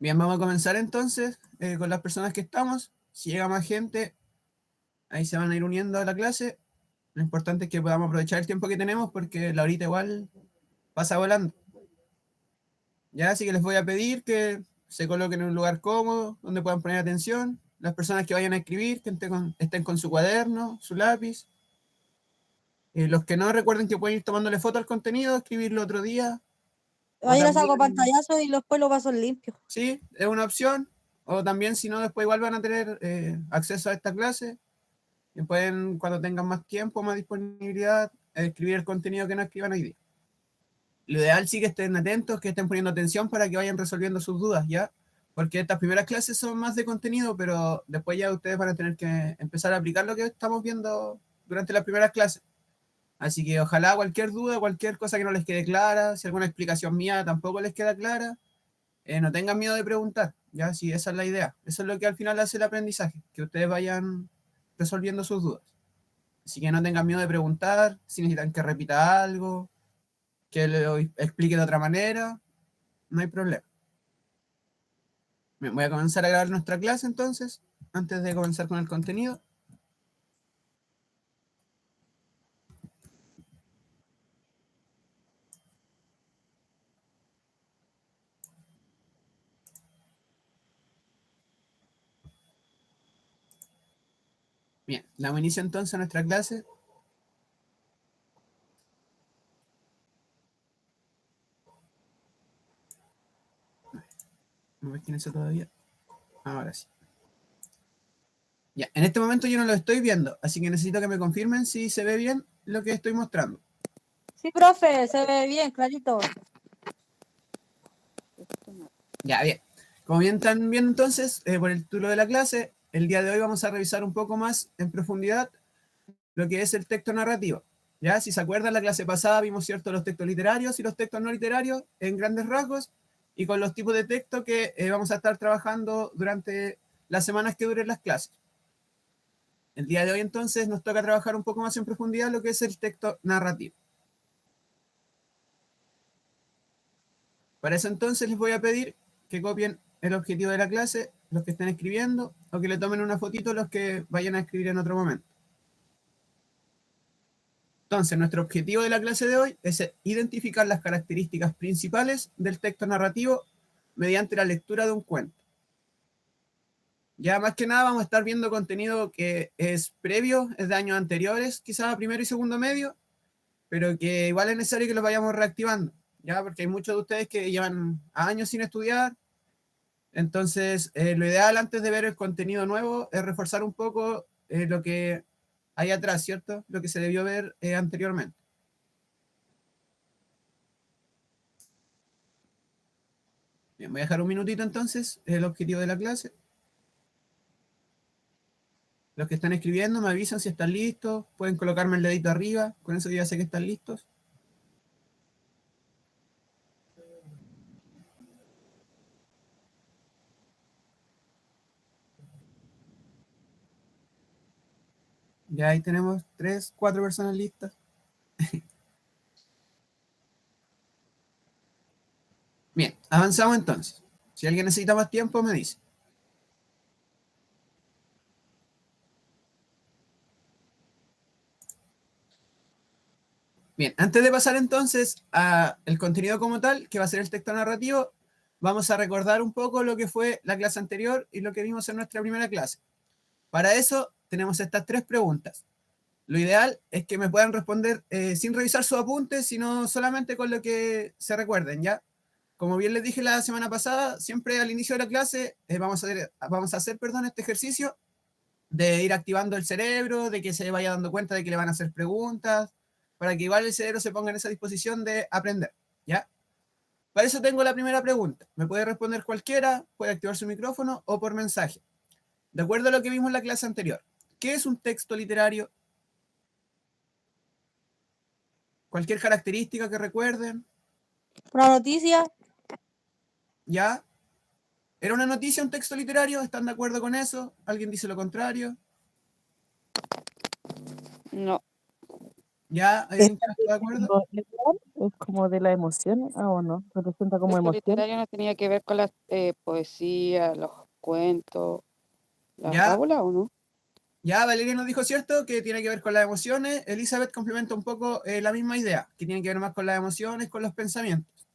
Bien, vamos a comenzar entonces con las personas que estamos. Si llega más gente, ahí se van a ir uniendo a la clase. Lo importante es que podamos aprovechar el tiempo que tenemos porque la horita igual pasa volando. Ya, así que les voy a pedir que se coloquen en un lugar cómodo, donde puedan poner atención. Las personas que vayan a escribir, que estén con su cuaderno, su lápiz. Los que no, recuerden que pueden ir tomándole foto al contenido, escribirlo otro día. O Ahí les hago también, pantallazo y después lo paso limpio. sí, es una opción. O también, si no, después igual van a tener acceso a esta clase. Y pueden, cuando tengan más tiempo, más disponibilidad, escribir el contenido que no escriban hoy día. Lo ideal sí que estén atentos, que estén poniendo atención para que vayan resolviendo sus dudas, ¿ya? Porque estas primeras clases son más de contenido, pero después ya ustedes van a tener que empezar a aplicar lo que estamos viendo durante las primeras clases. Así que ojalá cualquier duda, cualquier cosa que no les quede clara, si alguna explicación mía tampoco les queda clara, no tengan miedo de preguntar, ¿ya? Sí, esa es la idea. Eso es lo que al final hace el aprendizaje, que ustedes vayan resolviendo sus dudas. Así que no tengan miedo de preguntar, si necesitan que repita algo, que lo explique de otra manera, no hay problema. Bien, voy a comenzar a grabar nuestra clase entonces, antes de comenzar con el contenido. Bien, damos inicio entonces a nuestra clase. ¿No ves quién es eso todavía? Ahora sí. Ya, en este momento yo no lo estoy viendo, así que necesito que me confirmen si se ve bien lo que estoy mostrando. Sí, profe, se ve bien, clarito. Ya, bien. Como bien están viendo entonces, por el título de la clase, el día de hoy vamos a revisar un poco más en profundidad lo que es el texto narrativo. Ya, si se acuerdan, la clase pasada vimos, ¿cierto?, los textos literarios y los textos no literarios en grandes rasgos y con los tipos de texto que vamos a estar trabajando durante las semanas que duren las clases. El día de hoy entonces nos toca trabajar un poco más en profundidad lo que es el texto narrativo. Para eso entonces les voy a pedir que copien el objetivo de la clase, los que estén escribiendo, o que le tomen una fotito los que vayan a escribir en otro momento. Entonces, nuestro objetivo de la clase de hoy es identificar las características principales del texto narrativo mediante la lectura de un cuento. Ya más que nada vamos a estar viendo contenido que es previo, es de años anteriores, quizás a primero y segundo medio, pero que igual es necesario que los vayamos reactivando, ya porque hay muchos de ustedes que llevan años sin estudiar. Entonces, lo ideal antes de ver el contenido nuevo es reforzar un poco lo que hay atrás, ¿cierto? Lo que se debió ver anteriormente. Bien, voy a dejar un minutito entonces, el objetivo de la clase. Los que están escribiendo me avisan si están listos, pueden colocarme el dedito arriba, con eso ya sé que están listos. Ya ahí tenemos 3, 4 personas listas. Bien, avanzamos entonces. Si alguien necesita más tiempo, me dice. Bien, antes de pasar entonces al contenido como tal, que va a ser el texto narrativo, vamos a recordar un poco lo que fue la clase anterior y lo que vimos en nuestra primera clase. Para eso tenemos estas 3 preguntas. Lo ideal es que me puedan responder sin revisar sus apuntes, sino solamente con lo que se recuerden, ¿ya? Como bien les dije la semana pasada, siempre al inicio de la clase vamos a hacer este ejercicio de ir activando el cerebro, de que se vaya dando cuenta de que le van a hacer preguntas, para que igual el cerebro se ponga en esa disposición de aprender, ¿ya? Para eso tengo la primera pregunta. Me puede responder cualquiera, puede activar su micrófono o por mensaje. De acuerdo a lo que vimos en la clase anterior, ¿qué es un texto literario? Cualquier característica que recuerden, Una noticia, ¿ya? ¿Era una noticia un texto literario? ¿Están de acuerdo con eso? ¿Alguien dice lo contrario? No. ¿Ya? ¿Hay alguien que no está de acuerdo? Es como de las emociones, o no, representa como Texto emoción. literario no tenía que ver con la poesía, los cuentos, las ¿Ya? fábulas, ¿o no? Ya, Valeria nos dijo, ¿cierto?, que tiene que ver con las emociones. Elizabeth complementa un poco la misma idea, que tiene que ver más con las emociones, con los pensamientos.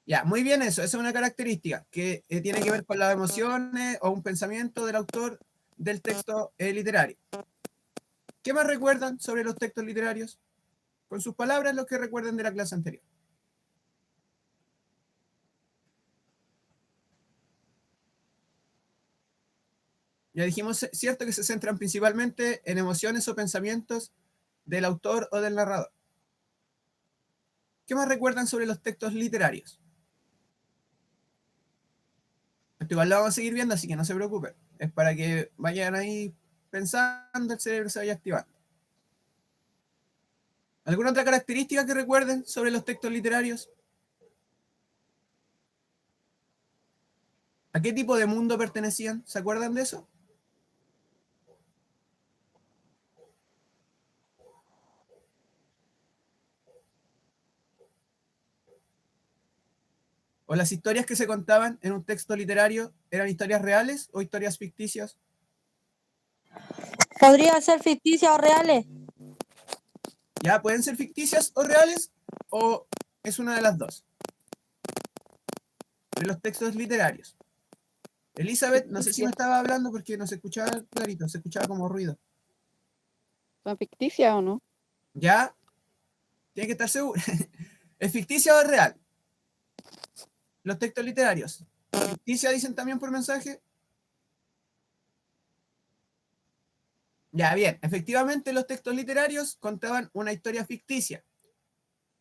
Ya, muy bien eso. Esa es una característica que tiene que ver con las emociones o un pensamiento del autor del texto literario. ¿Qué más recuerdan sobre los textos literarios? Con sus palabras, lo que recuerden de la clase anterior. Ya dijimos, cierto, que se centran principalmente en emociones o pensamientos del autor o del narrador. ¿Qué más recuerdan sobre los textos literarios? Esto igual lo vamos a seguir viendo, así que no se preocupen. Es para que vayan ahí pensando, el cerebro se vaya activando. ¿Alguna otra característica que recuerden sobre los textos literarios? ¿A qué tipo de mundo pertenecían? ¿Se acuerdan de eso? ¿O las historias que se contaban en un texto literario eran historias reales o historias ficticias? Podría ser ficticias o reales. Ya, pueden ser ficticias o reales, o es una de las dos. De los textos literarios. Elizabeth, no sé si me estaba hablando porque no se escuchaba clarito, se escuchaba como ruido. ¿Son ficticias o no? ¿Ya? Tiene que estar seguro. ¿Es ficticia o es real? Los textos literarios. ¿Ficticia dicen también por mensaje? Ya, bien. Efectivamente, los textos literarios contaban una historia ficticia.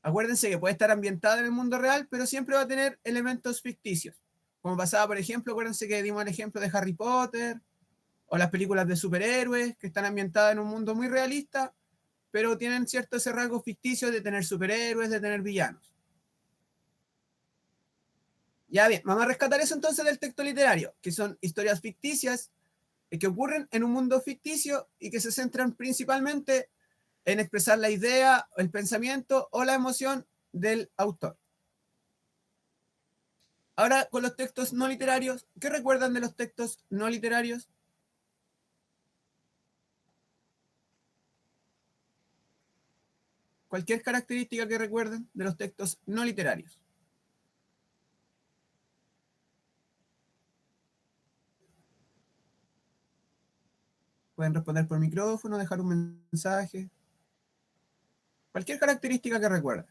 Acuérdense que puede estar ambientada en el mundo real, pero siempre va a tener elementos ficticios. Como pasaba, por ejemplo, acuérdense que dimos el ejemplo de Harry Potter, o las películas de superhéroes, que están ambientadas en un mundo muy realista, pero tienen cierto ese rasgo ficticio de tener superhéroes, de tener villanos. Ya bien, vamos a rescatar eso entonces del texto literario, que son historias ficticias que ocurren en un mundo ficticio y que se centran principalmente en expresar la idea, el pensamiento o la emoción del autor. Ahora, con los textos no literarios, ¿qué recuerdan de los textos no literarios? Cualquier característica que recuerden de los textos no literarios. Pueden responder por micrófono, dejar un mensaje. Cualquier característica que recuerden.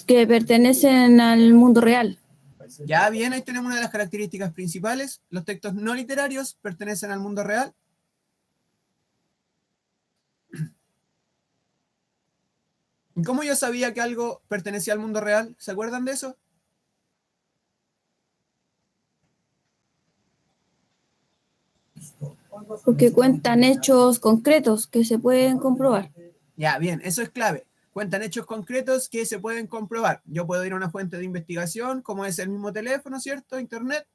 Que pertenecen al mundo real. Ya bien, ahí tenemos una de las características principales. Los textos no literarios pertenecen al mundo real. ¿Y cómo yo sabía que algo pertenecía al mundo real? ¿Se acuerdan de eso? Porque cuentan hechos concretos que se pueden comprobar. Ya, bien, eso es clave. Cuentan hechos concretos que se pueden comprobar. Yo puedo ir a una fuente de investigación, como es el mismo teléfono, ¿cierto? Internet,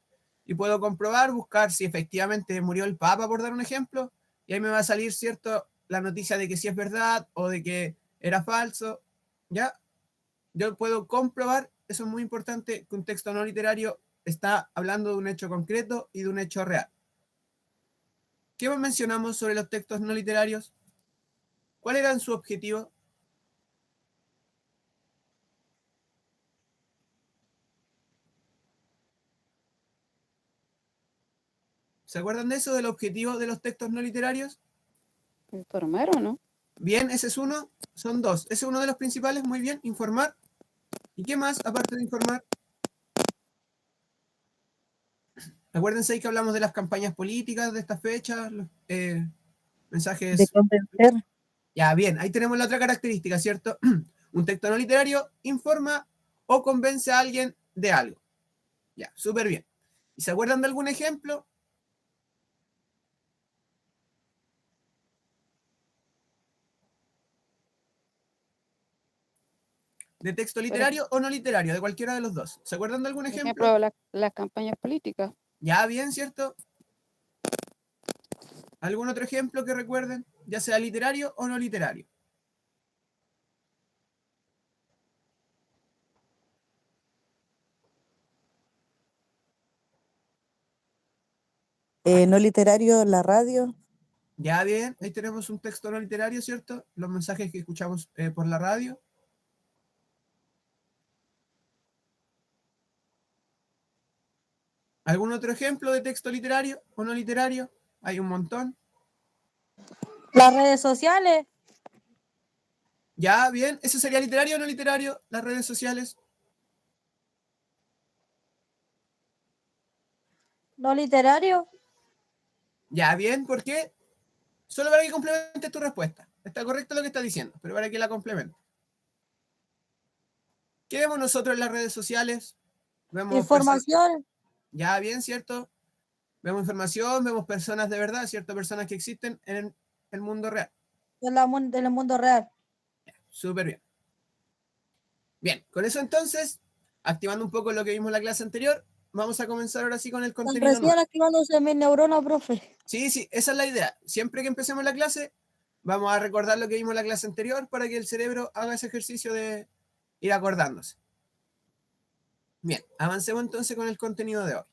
y puedo comprobar, buscar si efectivamente murió el Papa, por dar un ejemplo, y ahí me va a salir, ¿cierto?, la noticia de que sí es verdad o de que era falso, ¿ya? Yo puedo comprobar, eso es muy importante, que un texto no literario está hablando de un hecho concreto y de un hecho real. ¿Qué más mencionamos sobre los textos no literarios? ¿Cuál era su objetivo? ¿Se acuerdan de eso, del objetivo de los textos no literarios? ¿Informar o no? Bien, ese es uno, son dos. Ese es uno de los principales, muy bien, informar. ¿Y qué más, aparte de informar? Acuérdense ahí que hablamos de las campañas políticas de esta fecha, los mensajes. De convencer. Ya, bien, ahí tenemos la otra característica, ¿cierto? Un texto no literario informa o convence a alguien de algo. Ya, súper bien. ¿Y se acuerdan de algún ejemplo? ¿De texto literario o no literario? De cualquiera de los dos. ¿Se acuerdan de algún Por ejemplo? ejemplo, las campañas políticas. Ya, bien, ¿cierto? ¿Algún otro ejemplo que recuerden? Ya sea literario o no literario. No literario, la radio. Ya bien, ahí tenemos un texto no literario, ¿cierto? Los mensajes que escuchamos por la radio. ¿Algún otro ejemplo de texto literario o no literario? Hay un montón. Las redes sociales, Ya bien, ¿eso sería literario o no literario? Las redes sociales. no literario. Ya bien, ¿por qué? Solo para que complementes tu respuesta. Está correcto lo que estás diciendo, pero para que la complemente. ¿Qué vemos nosotros en las redes sociales? Vemos personas. Información, Ya bien, ¿cierto? Vemos información, vemos personas de verdad, ¿cierto? Personas que existen en el mundo real. del mundo real. Súper bien. Bien, con eso entonces, activando un poco lo que vimos en la clase anterior, vamos a comenzar ahora sí con el Están contenido nuevo. recién activándose mis neuronas, profe. Sí, sí, esa es la idea. Siempre que empecemos la clase, vamos a recordar lo que vimos en la clase anterior para que el cerebro haga ese ejercicio de ir acordándose. Bien, avancemos entonces con el contenido de hoy.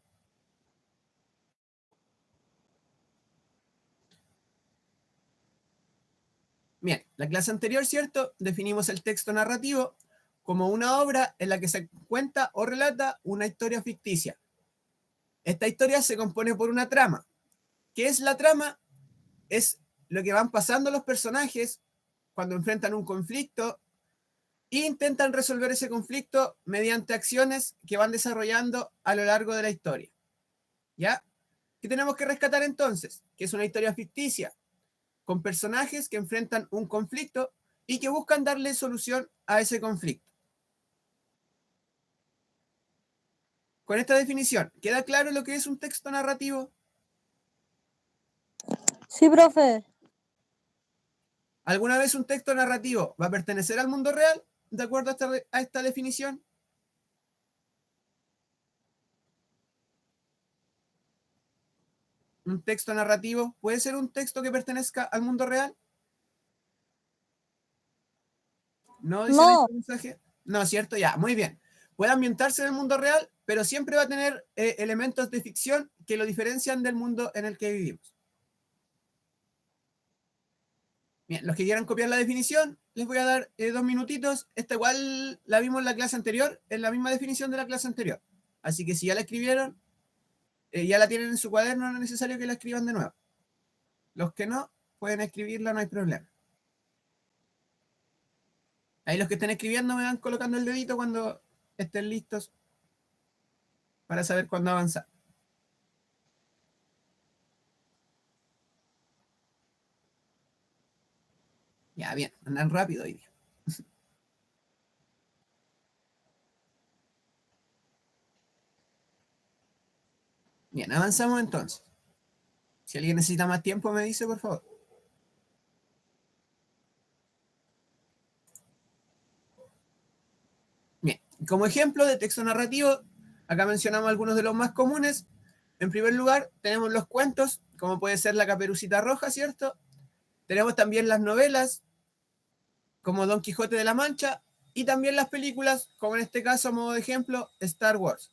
Bien, la clase anterior, ¿cierto? Definimos el texto narrativo como una obra en la que se cuenta o relata una historia ficticia. Esta historia se compone por una trama. ¿Qué es la trama? Es lo que van pasando los personajes cuando enfrentan un conflicto e intentan resolver ese conflicto mediante acciones que van desarrollando a lo largo de la historia. ¿Ya? ¿Qué tenemos que rescatar entonces? Que es una historia ficticia, con personajes que enfrentan un conflicto y que buscan darle solución a ese conflicto. Con esta definición, ¿queda claro lo que es un texto narrativo? Sí, profe. ¿Alguna vez un texto narrativo va a pertenecer al mundo real, de acuerdo a esta definición? ¿Un texto narrativo puede ser un texto que pertenezca al mundo real? ¿No dicen No, este mensaje? No, ¿cierto? Ya, muy bien. Puede ambientarse en el mundo real, pero siempre va a tener elementos de ficción que lo diferencian del mundo en el que vivimos. Bien, los que quieran copiar la definición, les voy a dar 2 minutitos. Esta igual la vimos en la clase anterior, en la misma definición de la clase anterior. Así que si ya la escribieron, ya la tienen en su cuaderno, no es necesario que la escriban de nuevo. Los que no, pueden escribirla, no hay problema. Ahí los que estén escribiendo me van colocando el dedito cuando estén listos para saber cuándo avanzar. Ya, bien, andan rápido hoy día. Bien, avanzamos entonces. Si alguien necesita más tiempo, me dice, por favor. Bien, como ejemplo de texto narrativo, acá mencionamos algunos de los más comunes. En primer lugar, tenemos los cuentos, como puede ser La Caperucita Roja, ¿cierto? Tenemos también las novelas, como Don Quijote de la Mancha, y también las películas, como en este caso, a modo de ejemplo, Star Wars.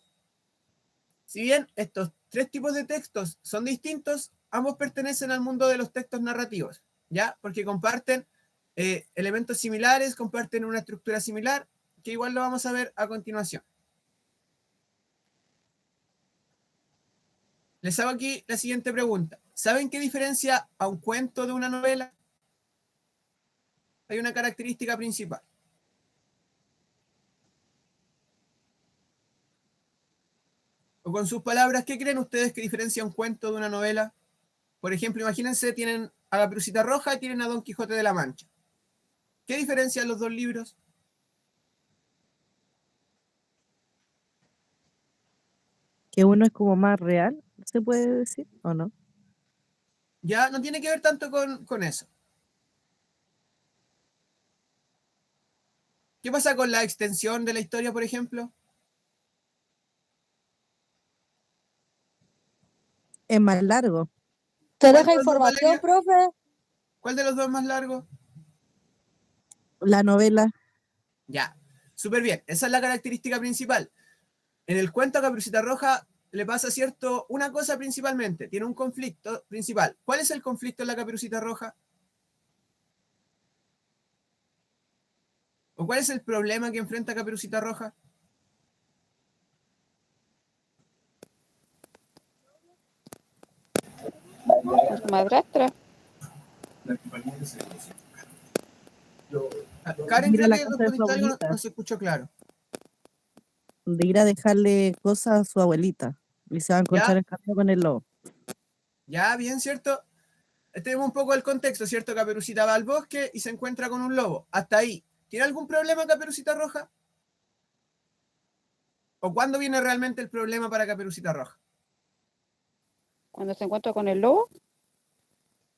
Si bien estos 3 tipos de textos son distintos, ambos pertenecen al mundo de los textos narrativos, ¿ya? Porque comparten elementos similares, comparten una estructura similar, que igual lo vamos a ver a continuación. Les hago aquí la siguiente pregunta. ¿Saben qué diferencia a un cuento de una novela? Hay una característica principal. O con sus palabras, ¿qué creen ustedes que diferencia un cuento de una novela? Por ejemplo, imagínense, tienen a la Caperucita Roja y tienen a Don Quijote de la Mancha. ¿Qué diferencian los 2 libros? Que uno es como más real, ¿se puede decir o no? Ya no tiene que ver tanto con eso. ¿Qué pasa con la extensión de la historia, por ejemplo? Es más largo. ¿Te ¿Cuál deja de los dos, información, Valeria? profe? ¿Cuál de los dos es más largo? La novela. Ya, súper bien. Esa es la característica principal. En el cuento a Caperucita Roja le pasa, ¿cierto? Una cosa principalmente, tiene un conflicto principal. ¿Cuál es el conflicto en la Caperucita Roja? ¿O cuál es el problema que enfrenta Caperucita Roja? Con su madrastra. Karen, Ir a creo la que casa de su respondiste algo, no, abuelita. no se escuchó claro. De ir a dejarle cosas a su abuelita. Y se va a encontrar ¿Ya? el camino con el lobo. Ya, bien, ¿cierto? Tenemos un poco el contexto, ¿cierto? Caperucita va al bosque y se encuentra con un lobo. Hasta ahí. ¿Tiene algún problema Caperucita Roja? ¿O cuándo viene realmente el problema para Caperucita Roja? Cuando se encuentra con el lobo,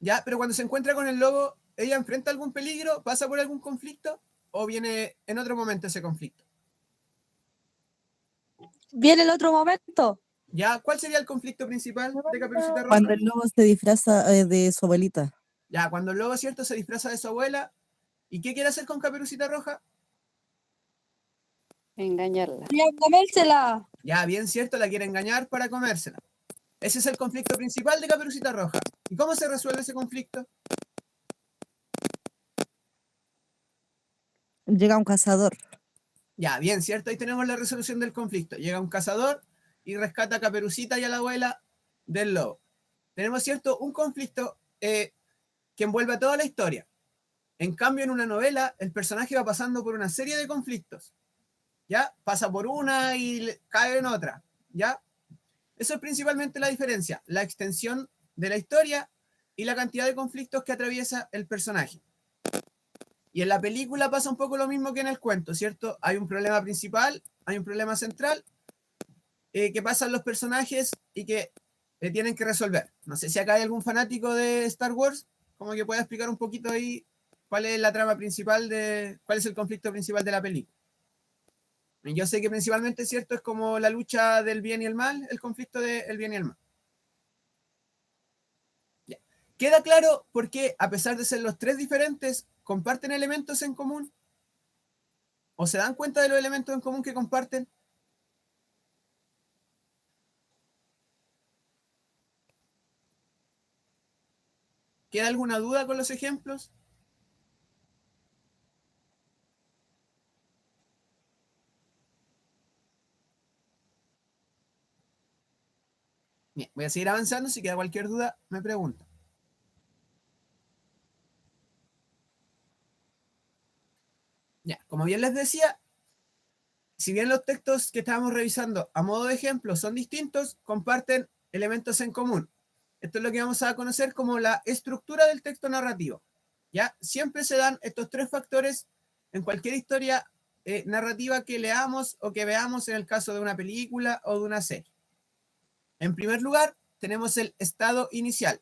Ya, pero cuando se encuentra con el lobo, ¿ella enfrenta algún peligro? ¿Pasa por algún conflicto? ¿O viene en otro momento ese conflicto? ¿Viene el otro momento? ¿Ya? ¿Cuál sería el conflicto principal de Caperucita Roja? Cuando el lobo se disfraza de su abuelita. Ya, cuando el lobo, ¿cierto? Se disfraza de su abuela. ¿Y qué quiere hacer con Caperucita Roja? engañarla. ¡Y a comérsela! Ya, bien, ¿cierto? La quiere engañar para comérsela. Ese es el conflicto principal de Caperucita Roja. ¿Y cómo se resuelve ese conflicto? Llega un cazador. Ya, bien, ¿cierto? Ahí tenemos la resolución del conflicto. Llega un cazador y rescata a Caperucita y a la abuela del lobo. Tenemos, ¿cierto? Un conflicto que envuelve a toda la historia. En cambio, en una novela, el personaje va pasando por una serie de conflictos. ¿Ya? Pasa por una y cae en otra. ¿Ya? Eso es principalmente la diferencia, la extensión de la historia y la cantidad de conflictos que atraviesa el personaje. Y en la película pasa un poco lo mismo que en el cuento, ¿cierto? Hay un problema principal, hay un problema central que pasan los personajes y que tienen que resolver. No sé si acá hay algún fanático de Star Wars, como que pueda explicar un poquito ahí cuál es la trama principal cuál es el conflicto principal de la película. Yo sé que principalmente, ¿cierto? Es como la lucha del bien y el mal, el conflicto del bien y el mal. Ya. ¿Queda claro por qué, a pesar de ser los tres diferentes, comparten elementos en común? ¿O se dan cuenta de los elementos en común que comparten? ¿Queda alguna duda con los ejemplos? Bien, voy a seguir avanzando, si queda cualquier duda, me pregunta. Ya, como bien les decía, si bien los textos que estábamos revisando a modo de ejemplo son distintos, comparten elementos en común. Esto es lo que vamos a conocer como la estructura del texto narrativo. ¿Ya? Siempre se dan estos tres factores en cualquier historia narrativa que leamos o que veamos en el caso de una película o de una serie. En primer lugar, tenemos el estado inicial.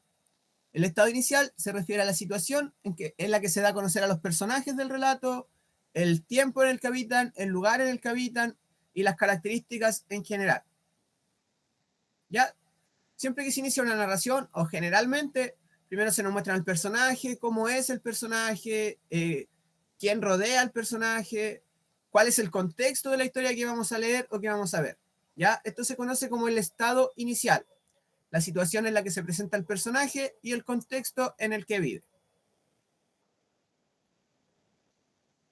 El estado inicial se refiere a la situación en la que se da a conocer a los personajes del relato, el tiempo en el que habitan, el lugar en el que habitan y las características en general. ¿Ya? Siempre que se inicia una narración, o generalmente, primero se nos muestra el personaje, cómo es el personaje, quién rodea al personaje, cuál es el contexto de la historia que vamos a leer o que vamos a ver. ¿Ya? Esto se conoce como el estado inicial, la situación en la que se presenta el personaje y el contexto en el que vive.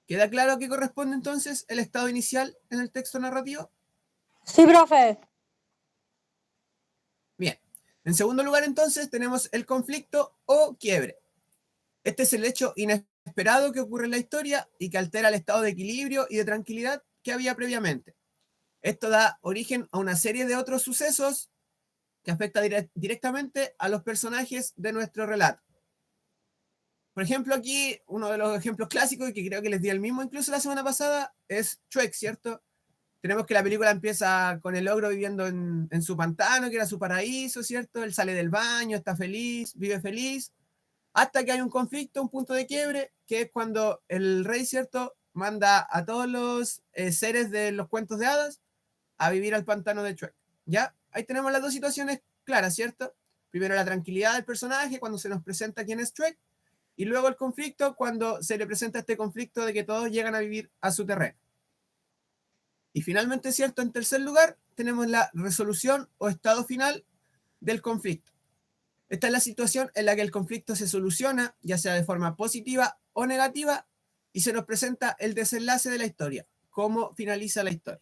¿Queda claro a qué corresponde entonces el estado inicial en el texto narrativo? Sí, profe. Bien. En segundo lugar, entonces, tenemos el conflicto o quiebre. Este es el hecho inesperado que ocurre en la historia y que altera el estado de equilibrio y de tranquilidad que había previamente. Esto da origen a una serie de otros sucesos que afectan directamente a los personajes de nuestro relato. Por ejemplo, aquí uno de los ejemplos clásicos, y que creo que les di el mismo incluso la semana pasada, es Shrek, ¿cierto? Tenemos que la película empieza con el ogro viviendo en su pantano, que era su paraíso, ¿cierto? Él sale del baño, está feliz, vive feliz, hasta que hay un conflicto, un punto de quiebre, que es cuando el rey, ¿cierto?, manda a todos los seres de los cuentos de hadas a vivir al pantano de Shrek. ¿Ya? Ahí tenemos las dos situaciones claras, ¿cierto? Primero la tranquilidad del personaje cuando se nos presenta quién es Shrek, y luego el conflicto cuando se le presenta este conflicto de que todos llegan a vivir a su terreno. Y finalmente, ¿cierto? En tercer lugar, tenemos la resolución o estado final del conflicto. Esta es la situación en la que el conflicto se soluciona, ya sea de forma positiva o negativa, y se nos presenta el desenlace de la historia, cómo finaliza la historia.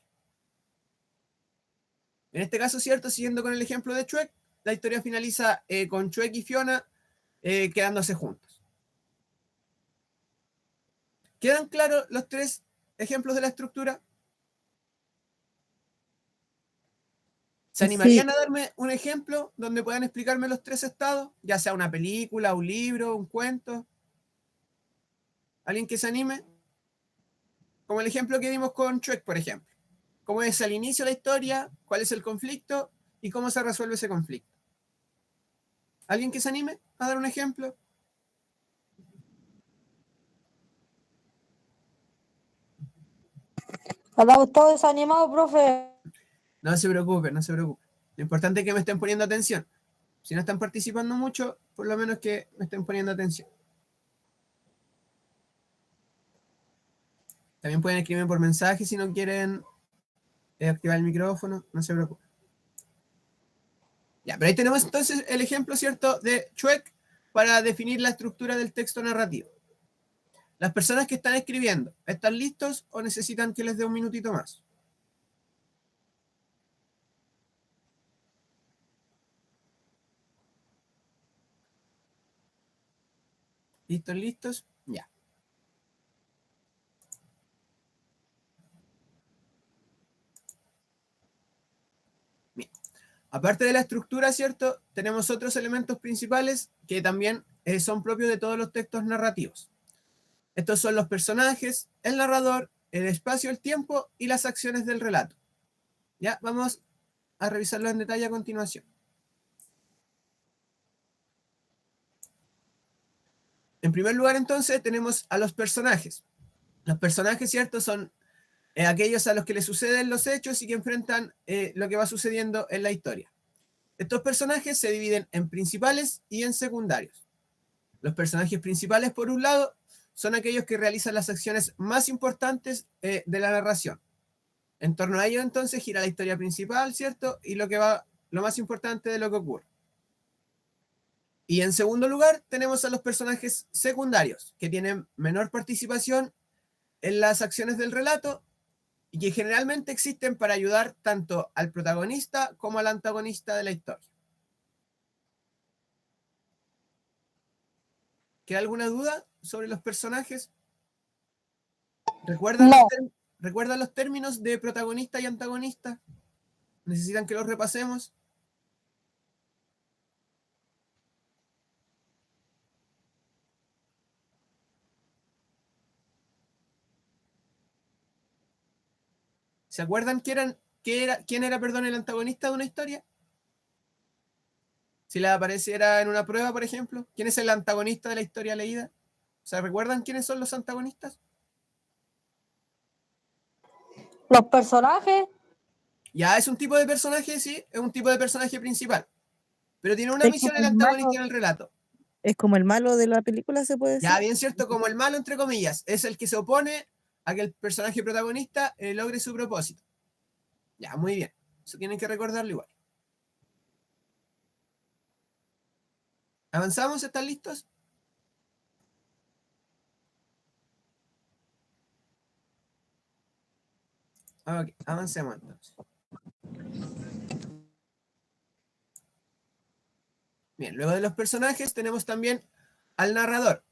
En este caso, ¿cierto? Siguiendo con el ejemplo de Shrek, la historia finaliza con Shrek y Fiona quedándose juntos. ¿Quedan claros los tres ejemplos de la estructura? ¿Se animarían a darme un ejemplo donde puedan explicarme los tres estados? Ya sea una película, un libro, un cuento. ¿Alguien que se anime? Como el ejemplo que dimos con Shrek, por ejemplo. ¿Cómo es al inicio de la historia? ¿Cuál es el conflicto? ¿Y cómo se resuelve ese conflicto? ¿Alguien que se anime a dar un ejemplo? Andamos todos desanimados, profe. No se preocupe, no se preocupe. Lo importante es que me estén poniendo atención. Si no están participando mucho, por lo menos que me estén poniendo atención. También pueden escribirme por mensaje si no quieren activar el micrófono, no se preocupe. Ya, pero ahí tenemos entonces el ejemplo, ¿cierto?, de Shrek para definir la estructura del texto narrativo. Las personas que están escribiendo, ¿están listos o necesitan que les dé un minutito más? ¿Listos, listos? Ya. Bien. Aparte de la estructura, ¿cierto? Tenemos otros elementos principales que también son propios de todos los textos narrativos. Estos son los personajes, el narrador, el espacio, el tiempo y las acciones del relato. Ya, vamos a revisarlo en detalle a continuación. En primer lugar, entonces, tenemos a los personajes. Los personajes, ¿cierto?, son aquellos a los que les suceden los hechos y que enfrentan lo que va sucediendo en la historia. Estos personajes se dividen en principales y en secundarios. Los personajes principales, por un lado, son aquellos que realizan las acciones más importantes de la narración. En torno a ello, entonces, gira la historia principal, ¿cierto? Y lo más importante de lo que ocurre. Y en segundo lugar, tenemos a los personajes secundarios, que tienen menor participación en las acciones del relato y que generalmente existen para ayudar tanto al protagonista como al antagonista de la historia. ¿Queda alguna duda sobre los personajes? ¿Recuerdan, No. ¿Recuerdan los términos de protagonista y antagonista? ¿Necesitan que los repasemos? ¿Se acuerdan quién era, perdón, el antagonista de una historia? Si les apareciera en una prueba, por ejemplo, ¿quién es el antagonista de la historia leída? ¿Se recuerdan quiénes son los antagonistas? Los personajes. Ya, es un tipo de personaje, sí, es un tipo de personaje principal. Pero tiene una Es misión como el el antagonista malo, en el relato. es como el malo de la película, se puede decir. Ya, bien cierto, como el malo, entre comillas, es el que se opone a que el personaje protagonista logre su propósito. Ya, muy bien. Eso tienen que recordarlo igual. ¿Avanzamos? ¿Están listos? Ok, avancemos entonces. Bien, luego de los personajes tenemos también al narrador.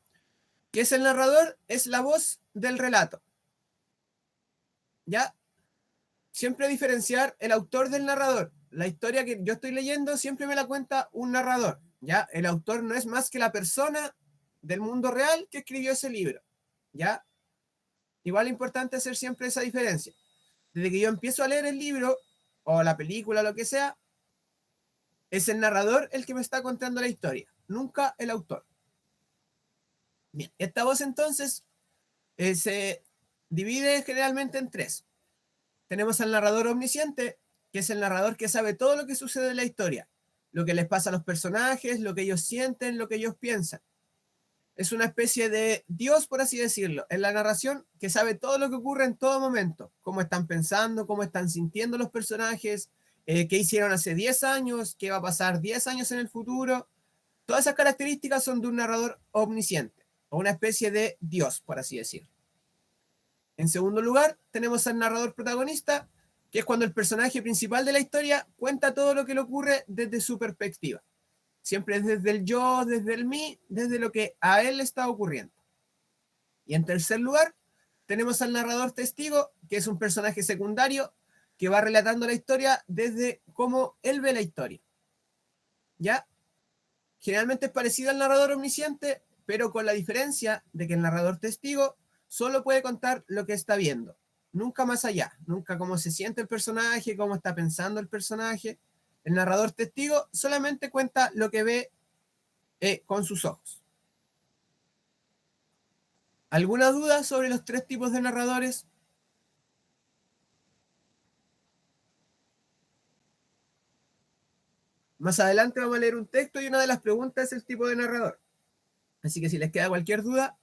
¿Qué es el narrador? Es la voz del relato. ¿Ya? Siempre diferenciar el autor del narrador. La historia que yo estoy leyendo siempre me la cuenta un narrador. ¿Ya? El autor no es más que la persona del mundo real que escribió ese libro. ¿Ya? Igual es importante hacer siempre esa diferencia. Desde que yo empiezo a leer el libro o la película, lo que sea, es el narrador el que me está contando la historia, nunca el autor. Bien, esta voz entonces se divide generalmente en tres. Tenemos al narrador omnisciente, que es el narrador que sabe todo lo que sucede en la historia, lo que les pasa a los personajes, lo que ellos sienten, lo que ellos piensan. Es una especie de Dios, por así decirlo, en la narración, que sabe todo lo que ocurre en todo momento, cómo están pensando, cómo están sintiendo los personajes, qué hicieron hace 10 años, qué va a pasar 10 años en el futuro. Todas esas características son de un narrador omnisciente, o una especie de Dios, por así decirlo. En segundo lugar, tenemos al narrador protagonista, que es cuando el personaje principal de la historia cuenta todo lo que le ocurre desde su perspectiva. Siempre desde el yo, desde el mí, desde lo que a él le está ocurriendo. Y en tercer lugar, tenemos al narrador testigo, que es un personaje secundario que va relatando la historia desde cómo él ve la historia. ¿Ya? Generalmente es parecido al narrador omnisciente, pero con la diferencia de que el narrador testigo solo puede contar lo que está viendo, nunca más allá, nunca cómo se siente el personaje, cómo está pensando el personaje. El narrador testigo solamente cuenta lo que ve con sus ojos. ¿Alguna duda sobre los 3 tipos de narradores? Más adelante vamos a leer un texto y una de las preguntas es el tipo de narrador. Así que si les queda cualquier duda,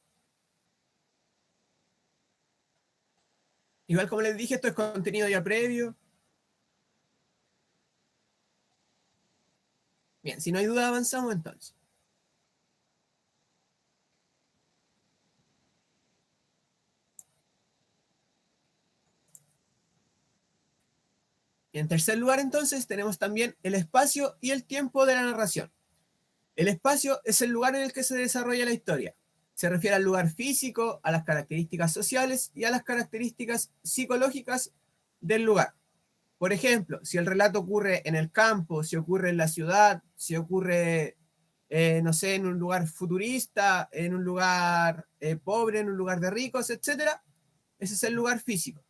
igual como les dije, esto es contenido ya previo. Bien, si no hay duda, avanzamos entonces. Y en tercer lugar, entonces, tenemos también el espacio y el tiempo de la narración. El espacio es el lugar en el que se desarrolla la historia. Se refiere al lugar físico, a las características sociales y a las características psicológicas del lugar. Por ejemplo, si el relato ocurre en el campo, si ocurre en la ciudad, si ocurre, no sé, en un lugar futurista, en un lugar pobre, en un lugar de ricos, etc., ese es el lugar físico.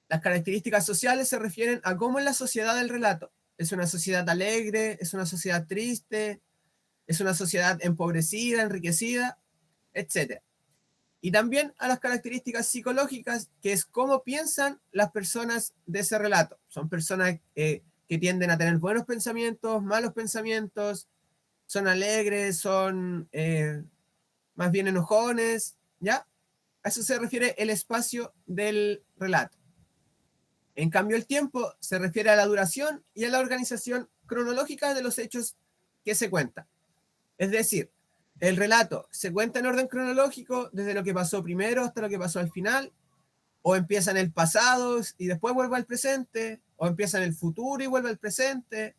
Las características sociales se refieren a cómo es la sociedad del relato. ¿Es una sociedad alegre? ¿Es una sociedad triste? ¿Es una sociedad empobrecida, enriquecida? Etcétera. Y también a las características psicológicas, que es cómo piensan las personas de ese relato. Son personas que tienden a tener buenos pensamientos, malos pensamientos, son alegres, son más bien enojones, ¿ya? A eso se refiere el espacio del relato. En cambio, el tiempo se refiere a la duración y a la organización cronológica de los hechos que se cuentan. Es decir, el relato se cuenta en orden cronológico desde lo que pasó primero hasta lo que pasó al final, o empieza en el pasado y después vuelve al presente, o empieza en el futuro y vuelve al presente,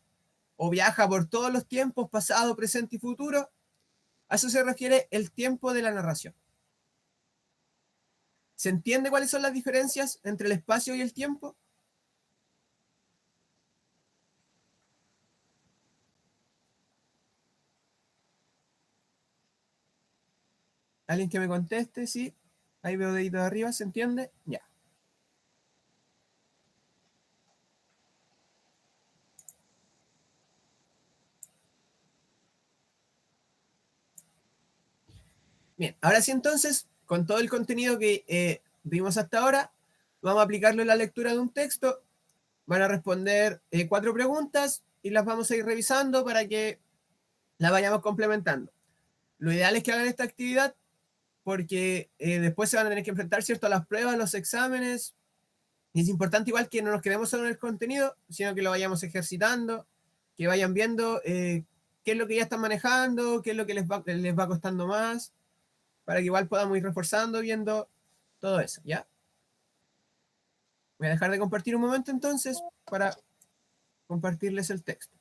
o viaja por todos los tiempos, pasado, presente y futuro. A eso se refiere el tiempo de la narración. ¿Se entiende cuáles son las diferencias entre el espacio y el tiempo? ¿Alguien que me conteste? Sí. Ahí veo deditos arriba, ¿se entiende? Ya. Bien, ahora sí entonces, con todo el contenido que vimos hasta ahora, vamos a aplicarlo en la lectura de un texto. Van a responder 4 preguntas y las vamos a ir revisando para que las vayamos complementando. Lo ideal es que hagan esta actividad porque después se van a tener que enfrentar, ¿cierto?, a las pruebas, los exámenes. Y es importante igual que no nos quedemos solo en el contenido, sino que lo vayamos ejercitando, que vayan viendo qué es lo que ya están manejando, qué es lo que les va costando más, para que igual podamos ir reforzando, viendo todo eso, ¿ya? Voy a dejar de compartir un momento entonces para compartirles el texto.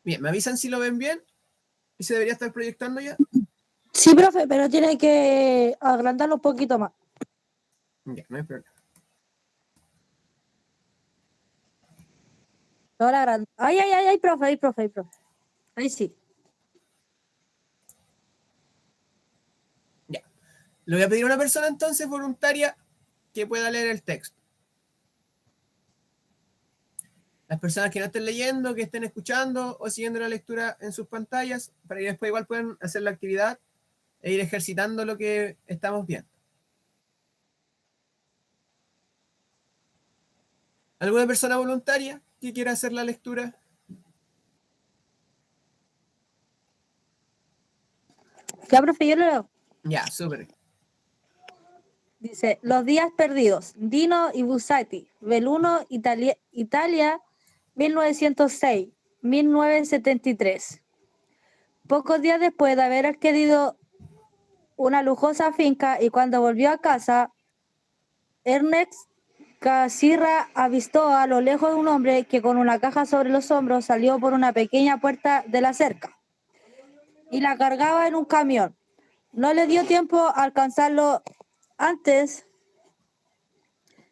Bien, ¿me avisan si lo ven bien? ¿Y se debería estar proyectando ya? Sí, profe, pero tiene que agrandarlo un poquito más. Ya, no hay problema. Ahora agranda. Ay, ay, ay, ay, profe, ay, profe, ay, profe. Ahí sí. Ya. Le voy a pedir a una persona entonces voluntaria que pueda leer el texto. las personas que no estén leyendo, que estén escuchando o siguiendo la lectura en sus pantallas, para que después igual puedan hacer la actividad e ir ejercitando lo que estamos viendo. ¿Alguna persona voluntaria que quiera hacer la lectura? Ya, profe, yo lo leo. Ya, súper. Dice, Los días perdidos, Dino y Buzzati, Belluno, Italia, 1906-1973. Pocos días después de haber adquirido una lujosa finca y cuando volvió a casa, Ernest Cassirra avistó a lo lejos un hombre que con una caja sobre los hombros salió por una pequeña puerta de la cerca y la cargaba en un camión. No le dio tiempo a alcanzarlo antes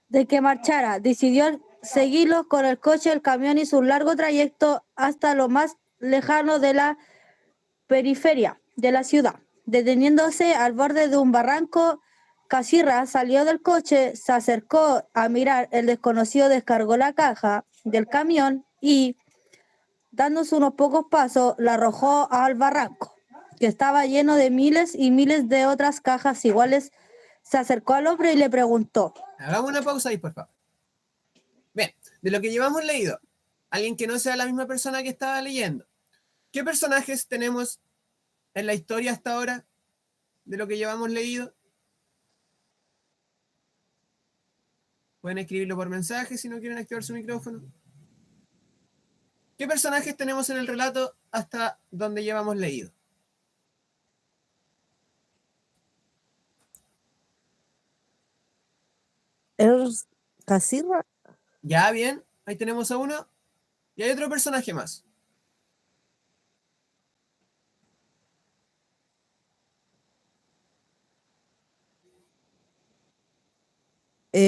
de que marchara. Decidió seguirlos con el coche. El camión hizo un largo trayecto hasta lo más lejano de la periferia de la ciudad. Deteniéndose al borde de un barranco, Cassirra salió del coche, se acercó a mirar. El desconocido descargó la caja del camión y, dándose unos pocos pasos, la arrojó al barranco, que estaba lleno de miles y miles de otras cajas iguales. Se acercó al hombre y le preguntó. Hagamos una pausa ahí, por favor. Bien, de lo que llevamos leído, alguien que no sea la misma persona que estaba leyendo, ¿qué personajes tenemos en la historia hasta ahora de lo que llevamos leído? Pueden escribirlo por mensaje si no quieren activar su micrófono. ¿Qué personajes tenemos en el relato hasta donde llevamos leído? Cassirra, Ya, bien, ahí tenemos a uno. Y hay otro personaje más.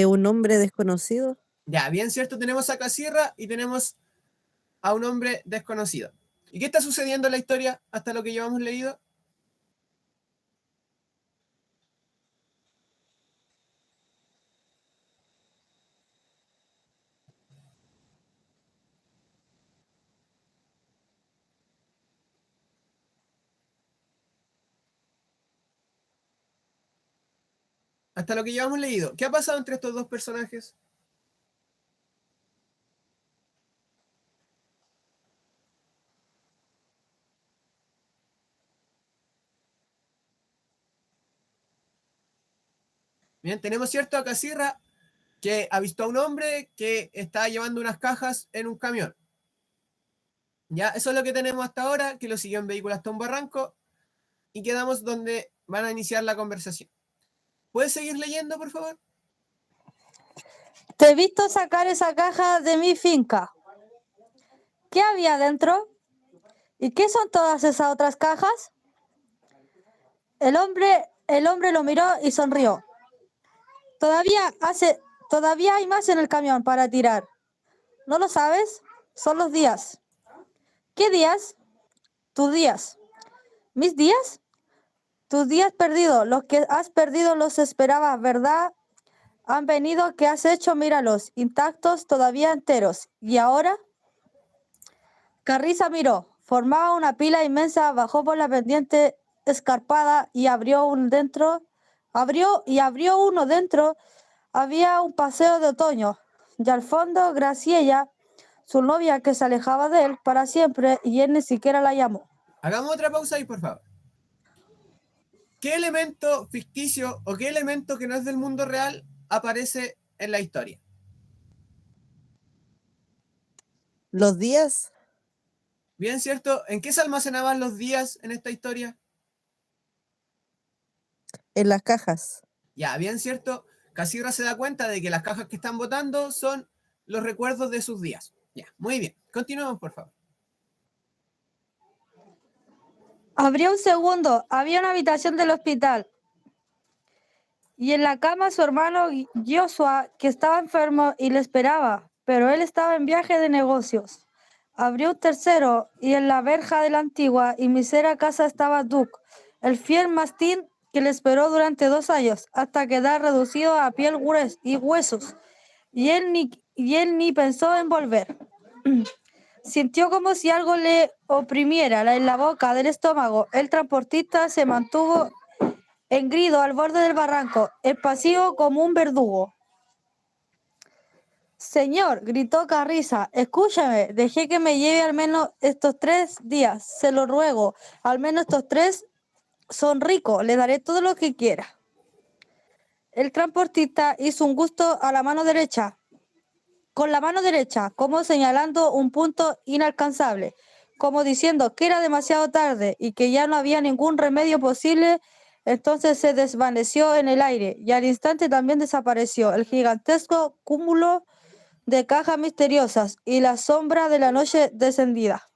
un hombre desconocido. Ya, bien, cierto, tenemos a Cassirra y tenemos a un hombre desconocido. ¿Y qué está sucediendo en la historia hasta lo que llevamos leído? Hasta lo que llevamos leído. ¿Qué ha pasado entre estos dos personajes? Bien, tenemos cierto a Cassirra que ha visto a un hombre que está llevando unas cajas en un camión. Ya, eso es lo que tenemos hasta ahora, que lo siguió en vehículo hasta un barranco y quedamos donde van a iniciar la conversación. ¿Puedes seguir leyendo, por favor? Te he visto sacar esa caja de mi finca. ¿Qué había dentro? ¿Y qué son todas esas otras cajas? El hombre lo miró y sonrió. Todavía hay más en el camión para tirar. ¿No lo sabes? Son los días. ¿Qué días? Tus días. ¿Mis días? Tus días perdidos. Los que has perdido los esperabas, ¿verdad? Han venido, ¿qué has hecho? Míralos, intactos, todavía enteros. ¿Y ahora? Carriza miró. Formaba una pila inmensa, bajó por la pendiente escarpada y abrió uno dentro. Había un paseo de otoño. Y al fondo, Graciela, su novia, que se alejaba de él para siempre, y él ni siquiera la llamó. Hagamos otra pausa ahí, por favor. ¿Qué elemento ficticio o qué elemento que no es del mundo real aparece en la historia? Los días, Bien, ¿cierto? ¿En qué se almacenaban los días en esta historia? en las cajas. Ya, bien, ¿cierto? Cassirra se da cuenta de que las cajas que están botando son los recuerdos de sus días. Ya, muy bien. Continuemos, por favor. Abrió un segundo. Había una habitación del hospital. Y en la cama su hermano Joshua, que estaba enfermo y le esperaba, pero él estaba en viaje de negocios. Abrió un tercero y en la verja de la antigua y mísera casa estaba Duke, el fiel mastín que le esperó durante 2 años, hasta quedar reducido a piel y huesos. Y él ni pensó en volver. Sintió como si algo le oprimiera en la boca del estómago. El transportista se mantuvo engrido al borde del barranco, pasivo como un verdugo. Señor, gritó Carriza, escúchame, dejé que me lleve al menos estos 3 días, se lo ruego, al menos estos 3 son ricos, le daré todo lo que quiera. El transportista hizo un gusto a la mano derecha, con la mano derecha, como señalando un punto inalcanzable, como diciendo que era demasiado tarde y que ya no había ningún remedio posible. Entonces se desvaneció en el aire y al instante también desapareció el gigantesco cúmulo de cajas misteriosas y la sombra de la noche descendida.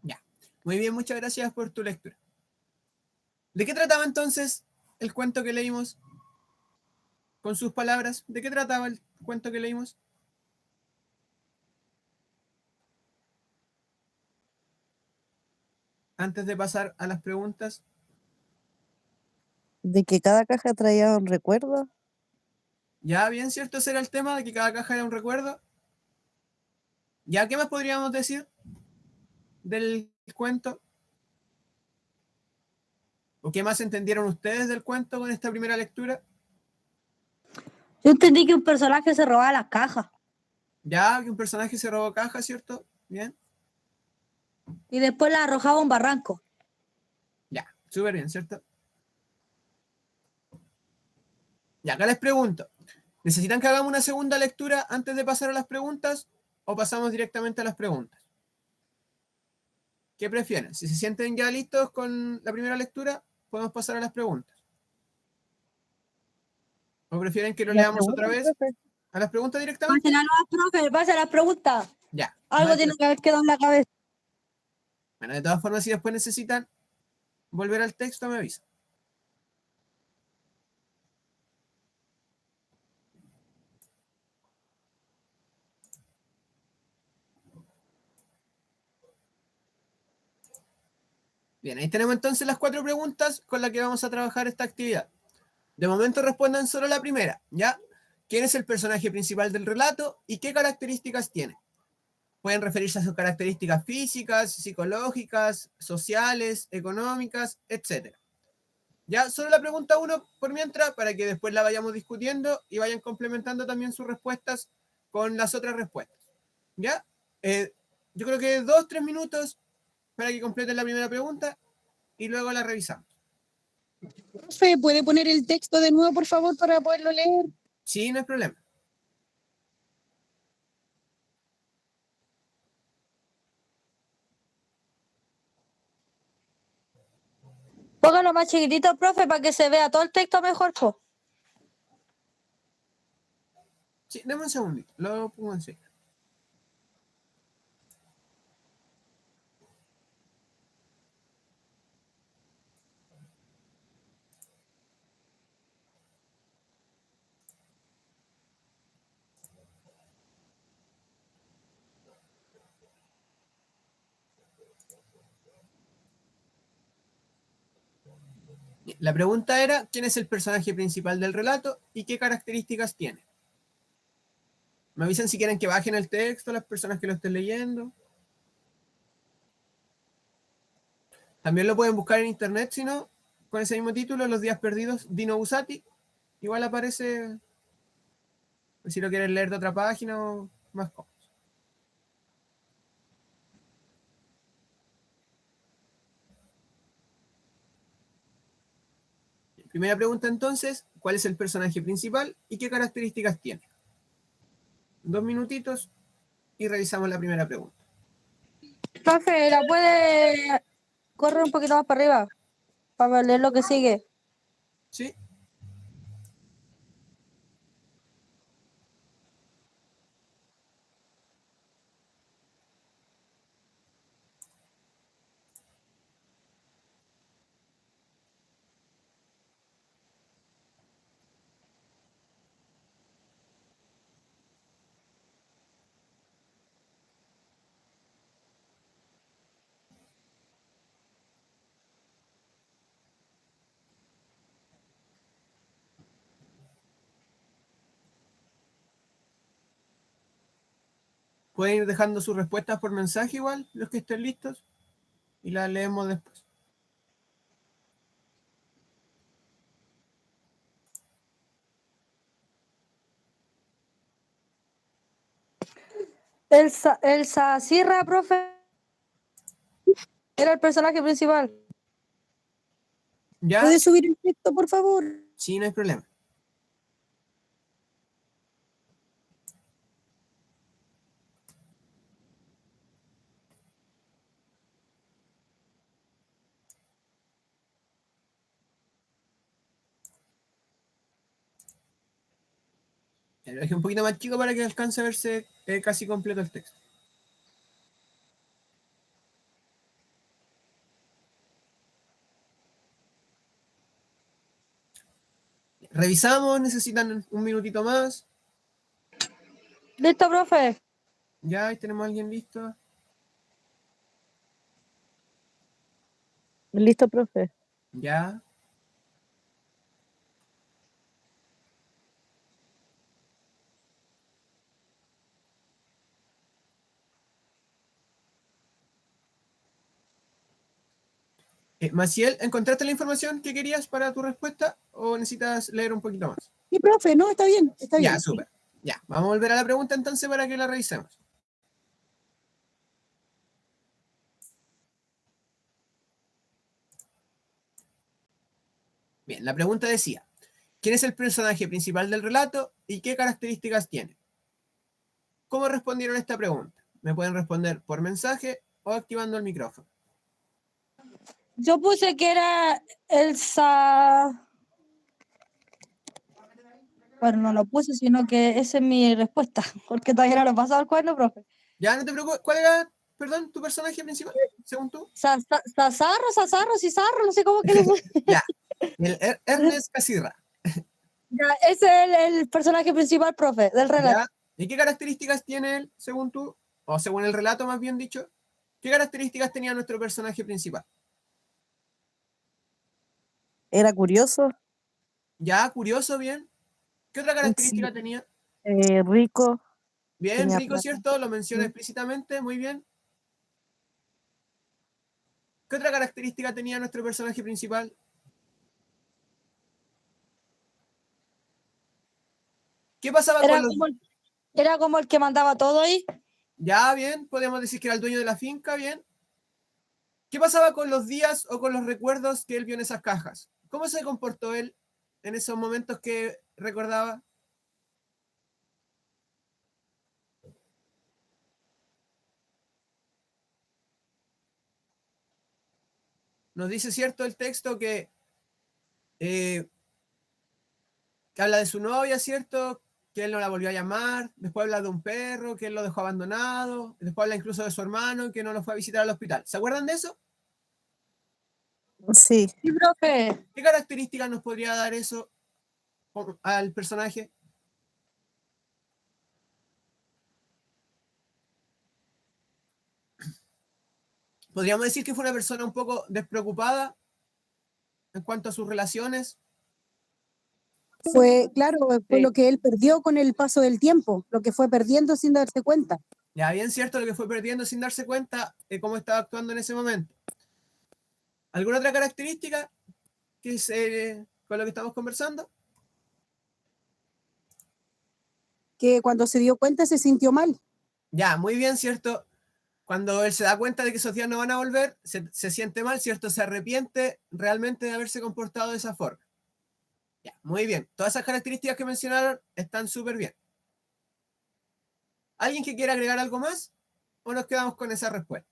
Ya. Muy bien, muchas gracias por tu lectura. ¿De qué trataba entonces el cuento que leímos? Con sus palabras, ¿de qué trataba el cuento que leímos? Antes de pasar a las preguntas. De que cada caja traía un recuerdo. Ya, bien, cierto, ese era el tema, de que cada caja era un recuerdo. ¿Ya qué más podríamos decir del cuento? ¿O qué más entendieron ustedes del cuento con esta primera lectura? Yo entendí que un personaje se robaba las cajas Ya, que un personaje se robó caja, ¿cierto? Bien. y después las arrojaba a un barranco. Ya, súper bien, ¿cierto? Y acá les pregunto, ¿necesitan que hagamos una segunda lectura antes de pasar a las preguntas o pasamos directamente a las preguntas? ¿Qué prefieren? Si se sienten ya listos con la primera lectura, podemos pasar a las preguntas. ¿O prefieren que lo La leamos pregunta, otra vez? profe. ¿A las preguntas directamente? Pásela a profe, pásela las preguntas. Ya. Algo tiene que haber quedado en la cabeza. Bueno, de todas formas, si después necesitan volver al texto, me avisan. Bien, ahí tenemos entonces las 4 preguntas con las que vamos a trabajar esta actividad. De momento respondan solo la primera, ¿ya? ¿Quién es el personaje principal del relato y qué características tiene? Pueden referirse a sus características físicas, psicológicas, sociales, económicas, etc. Ya, solo la pregunta 1 por mientras, para que después la vayamos discutiendo y vayan complementando también sus respuestas con las otras respuestas. ¿Ya? Yo creo que 2-3 minutos para que completen la primera pregunta y luego la revisamos. Profe, ¿puede poner el texto de nuevo, por favor, para poderlo leer? Sí, no hay problema. Póngalo más chiquitito, profe, para que se vea todo el texto mejor, po. Sí, dame un segundito, lo pongo enseguida. La pregunta era, ¿quién es el personaje principal del relato y qué características tiene? Me avisan si quieren que bajen el texto las personas que lo estén leyendo. También lo pueden buscar en internet, si no, con ese mismo título, Los días perdidos, Dino Buzzati. Igual aparece, si lo quieren leer de otra página o más cómodo. Primera pregunta entonces, ¿cuál es el personaje principal y qué características tiene? 2 minutitos y revisamos la primera pregunta. Profe, ¿la puede correr un poquito más para arriba? Para leer lo que sigue. ¿Sí? Pueden ir dejando sus respuestas por mensaje igual, los que estén listos, y las leemos después. Elsa Sirra, profe, era el personaje principal. ¿Ya? ¿Puedes subir el texto, por favor? Sí, no hay problema. Lo dejé un poquito más chico para que alcance a verse casi completo el texto. Revisamos, necesitan un minutito más. ¿Listo, profe? Ya, ahí tenemos a alguien listo. Listo, profe. Ya. Maciel, ¿encontraste la información que querías para tu respuesta o necesitas leer un poquito más? Sí, profe, no, está bien, está bien. Ya, súper. Ya, vamos a volver a la pregunta entonces para que la revisemos. Bien, la pregunta decía, ¿quién es el personaje principal del relato y qué características tiene? ¿Cómo respondieron a esta pregunta? Me pueden responder por mensaje o activando el micrófono. Yo puse que era Elsa. Bueno, no lo puse, sino que esa es mi respuesta, porque todavía no lo he pasado al cuaderno, profe. Ya, no te preocupes. ¿Cuál era, perdón, tu personaje principal, según tú? Sazarro, Cizarro, no sé cómo que le puse. Ya, Ernest Casirra. Ya, ese es el personaje principal, profe, del relato. ¿Ya? ¿Y qué características tiene él, según tú? O según el relato, más bien dicho. ¿Qué características tenía nuestro personaje principal? Era curioso, Ya, curioso, bien. ¿Qué otra sí, característica tenía? rico, Bien, tenía rico, plata. ¿cierto? Lo menciona Sí. explícitamente, muy bien. ¿Qué otra característica tenía nuestro personaje principal? ¿Qué pasaba con Era los... como, era como el que mandaba todo ahí. Ya, bien, podemos decir que era el dueño de la finca, bien. ¿Qué pasaba con los días o con los recuerdos que él vio en esas cajas? ¿Cómo se comportó él en esos momentos que recordaba? Nos dice, ¿cierto? El texto eh, que habla de su novia, ¿cierto? Que él no la volvió a llamar. Después habla de un perro, que él lo dejó abandonado. Después habla incluso de su hermano, que no lo fue a visitar al hospital. ¿Se acuerdan de eso? Sí, Sí, profe. ¿Qué características nos podría dar eso al personaje? Podríamos decir que fue una persona un poco despreocupada en cuanto a sus relaciones. Fue, claro, fue Sí. lo que él perdió con el paso del tiempo, lo que fue perdiendo sin darse cuenta. Ya bien cierto lo que fue perdiendo sin darse cuenta de cómo estaba actuando en ese momento. ¿Alguna otra característica que con lo que estamos conversando? Que cuando se dio cuenta se sintió mal. Ya, muy bien, ¿cierto? Cuando él se da cuenta de que esos días no van a volver, se siente mal, ¿cierto? Se arrepiente realmente de haberse comportado de esa forma. Ya, muy bien. Todas esas características que mencionaron están súper bien. ¿Alguien que quiera agregar algo más? ¿O nos quedamos con esa respuesta?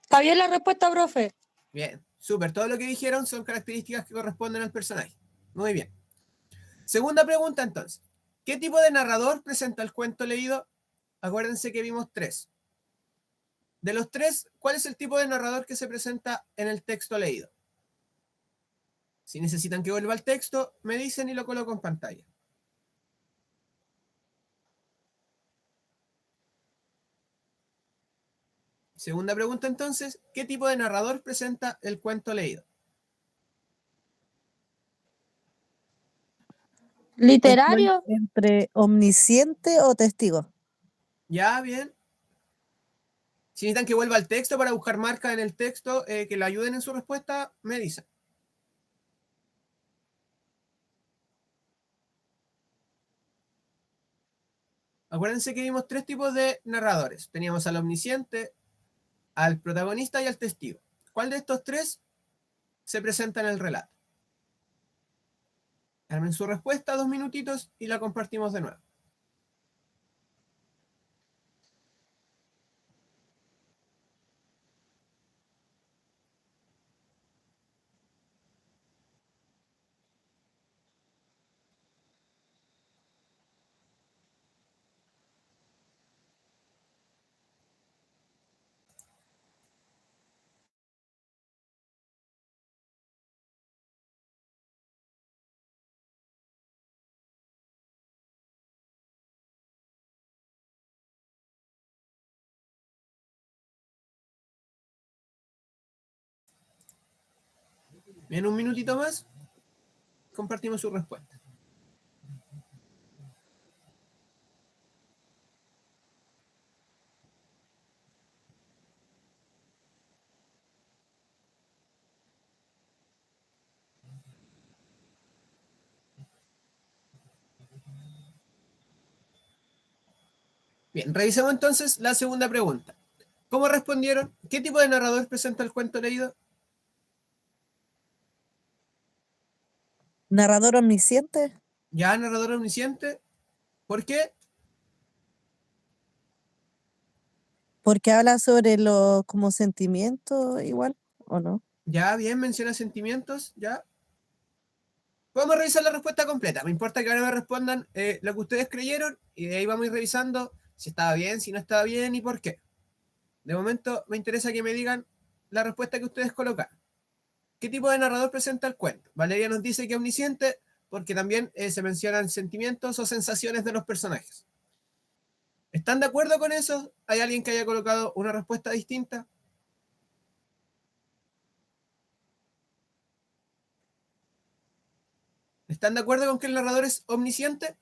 ¿Está bien la respuesta, profe? Bien, súper. Todo lo que dijeron son características que corresponden al personaje. Muy bien. Segunda pregunta entonces. ¿Qué tipo de narrador presenta el cuento leído? Acuérdense que vimos tres. De los tres, ¿cuál es el tipo de narrador que se presenta en el texto leído? Si necesitan que vuelva al texto, me dicen y lo coloco en pantalla. Segunda pregunta entonces, ¿qué tipo de narrador presenta el cuento leído? Literario. Entre omnisciente o testigo. Ya, bien. Si necesitan que vuelva al texto para buscar marcas en el texto que le ayuden en su respuesta, me dicen. Acuérdense que vimos 3 tipos de narradores. Teníamos al omnisciente, al protagonista y al testigo. ¿Cuál de estos 3 se presenta en el relato? Armen su respuesta 2 minutitos y la compartimos de nuevo. En un minutito más, compartimos su respuesta. Bien, revisemos entonces la segunda pregunta. ¿Cómo respondieron? ¿Qué tipo de narrador presenta el cuento leído? Narrador omnisciente. Ya, narrador omnisciente. ¿Por qué? Porque habla sobre los como sentimientos igual, ¿o no? Ya, bien, menciona sentimientos. Ya. Vamos a revisar la respuesta completa. Me importa que ahora me respondan lo que ustedes creyeron y de ahí vamos a ir revisando si estaba bien, si no estaba bien y por qué. De momento me interesa que me digan la respuesta que ustedes colocaron. ¿Qué tipo de narrador presenta el cuento? Valeria nos dice que es omnisciente porque también se mencionan sentimientos o sensaciones de los personajes. ¿Están de acuerdo con eso? ¿Hay alguien que haya colocado una respuesta distinta? ¿Están de acuerdo con que el narrador es omnisciente?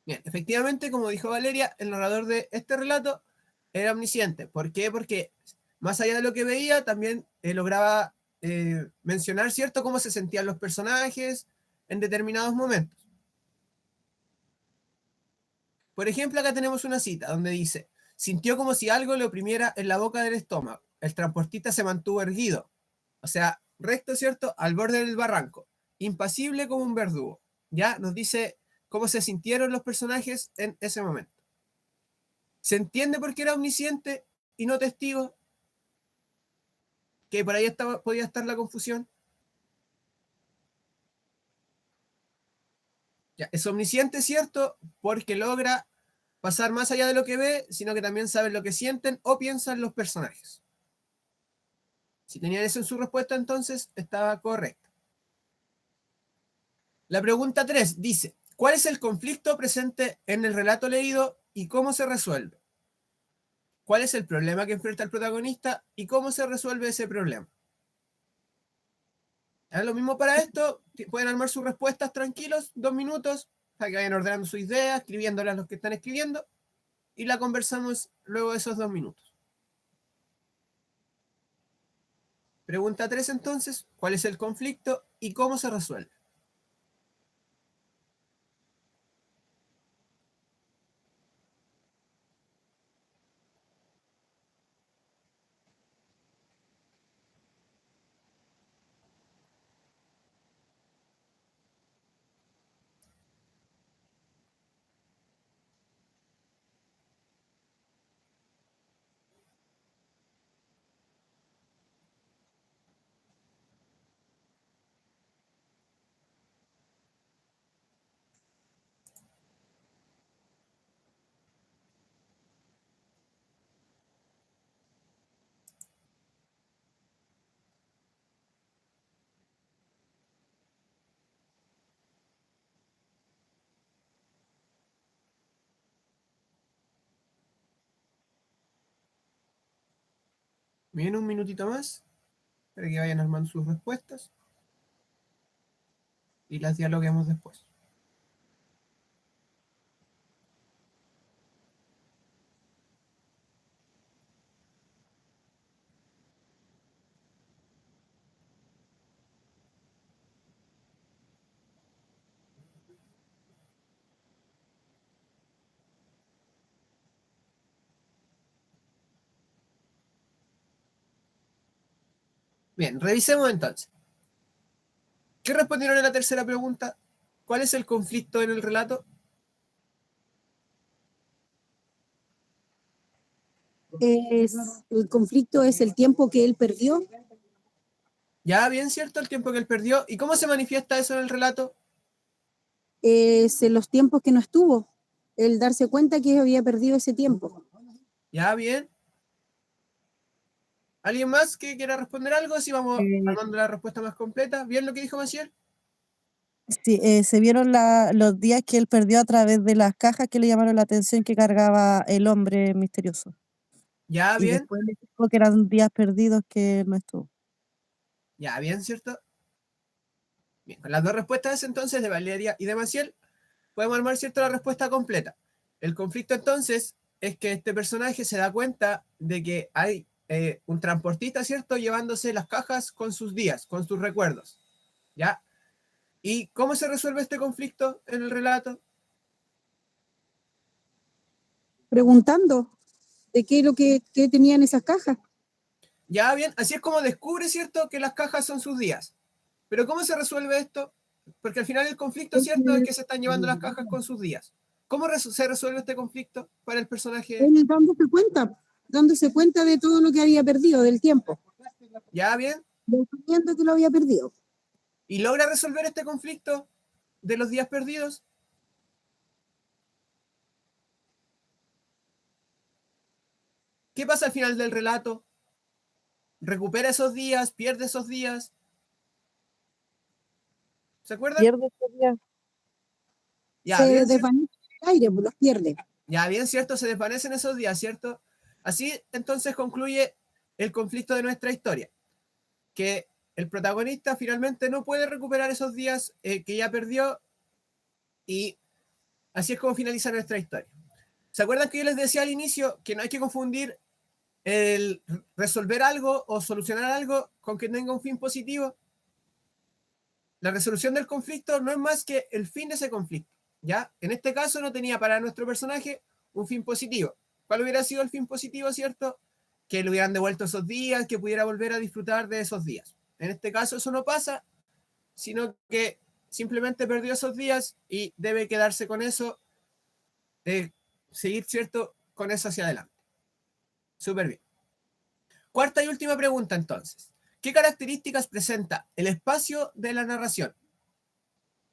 Bien, efectivamente, como dijo Valeria, el narrador de este relato era omnisciente. ¿Por qué? Porque más allá de lo que veía, también lograba mencionar, ¿cierto?, cómo se sentían los personajes en determinados momentos. Por ejemplo, acá tenemos una cita donde dice, sintió como si algo le oprimiera en la boca del estómago. El transportista se mantuvo erguido, o sea, recto, ¿cierto?, al borde del barranco, impasible como un verdugo. Ya nos dice cómo se sintieron los personajes en ese momento. ¿Se entiende por qué era omnisciente y no testigo? Que por ahí podía estar la confusión. Ya, es omnisciente, ¿cierto? Porque logra pasar más allá de lo que ve, sino que también sabe lo que sienten o piensan los personajes. Si tenían eso en su respuesta, entonces estaba correcto. La pregunta 3 dice, ¿cuál es el conflicto presente en el relato leído y cómo se resuelve? ¿Cuál es el problema que enfrenta el protagonista y cómo se resuelve ese problema? Es lo mismo para esto, pueden armar sus respuestas tranquilos, 2 minutos, para que vayan ordenando su idea, escribiéndolas los que están escribiendo, y la conversamos luego de esos 2 minutos. Pregunta 3 entonces, ¿cuál es el conflicto y cómo se resuelve? Bien, un minutito más. para que vayan armando sus respuestas y las dialoguemos después. Bien, revisemos entonces. ¿Qué respondieron en la tercera pregunta? ¿Cuál es el conflicto en el relato? El conflicto es el tiempo que él perdió. Ya, bien, ¿cierto? El tiempo que él perdió. ¿Y cómo se manifiesta eso en el relato? Es los tiempos que no estuvo. El darse cuenta que había perdido ese tiempo. Ya, bien. ¿Alguien más que quiera responder algo? Si vamos armando la respuesta más completa. ¿Bien lo que dijo Maciel? Sí, se vieron los días que él perdió a través de las cajas que le llamaron la atención que cargaba el hombre misterioso. Ya, Y bien. después le dijo que eran días perdidos que no estuvo. Ya, bien, ¿cierto? Bien, con las dos respuestas entonces de Valeria y de Maciel, podemos armar, ¿cierto?, la respuesta completa. El conflicto entonces es que este personaje se da cuenta de que hay un transportista, ¿cierto?, llevándose las cajas con sus días, con sus recuerdos. ¿Ya? ¿Y cómo se resuelve este conflicto en el relato? Preguntando de qué es lo que tenían esas cajas. Ya, bien, así es como descubre, ¿cierto?, que las cajas son sus días. Pero ¿cómo se resuelve esto? Porque al final el conflicto, ¿cierto?, es que se están llevando las cajas con sus días. ¿Cómo se resuelve este conflicto para el personaje? Él dándose cuenta de todo lo que había perdido, del tiempo, Ya, bien. descubriendo que lo había perdido. ¿Y logra resolver este conflicto de los días perdidos? ¿Qué pasa al final del relato? ¿Recupera esos días? ¿Pierde esos días? ¿Se acuerdan? Pierde ese día. Ya, Se bien, ¿cierto? desvanece en el aire, pues los pierde. Ya, bien, ¿cierto? Se desvanecen esos días, ¿cierto? Así entonces concluye el conflicto de nuestra historia, que el protagonista finalmente no puede recuperar esos días que ya perdió y así es como finaliza nuestra historia. ¿Se acuerdan que yo les decía al inicio que no hay que confundir el resolver algo o solucionar algo con que tenga un fin positivo? La resolución del conflicto no es más que el fin de ese conflicto, ¿ya? En este caso no tenía para nuestro personaje un fin positivo. ¿Cuál hubiera sido el fin positivo, cierto? Que le hubieran devuelto esos días, que pudiera volver a disfrutar de esos días. En este caso eso no pasa, sino que simplemente perdió esos días y debe quedarse con eso, seguir, ¿cierto?, con eso hacia adelante. Súper bien. Cuarta y última pregunta entonces. ¿Qué características presenta el espacio de la narración?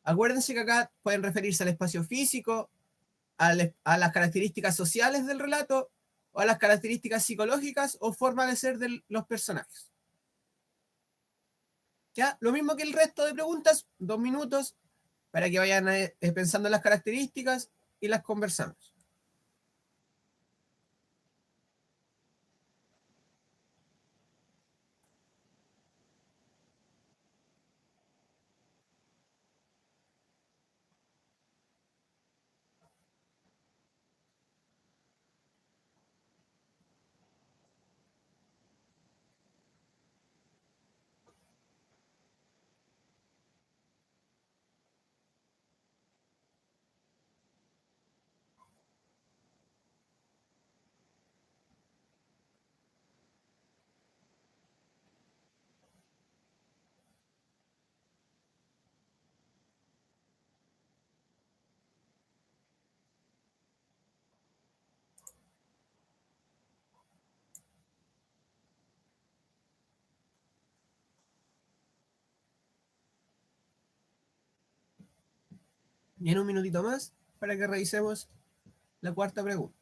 Acuérdense que acá pueden referirse al espacio físico, a las características sociales del relato, o a las características psicológicas o forma de ser de los personajes. ¿Ya? Lo mismo que el resto de preguntas, 2 minutos, para que vayan pensando en las características y las conversamos. Y en un minutito más para que revisemos la cuarta pregunta.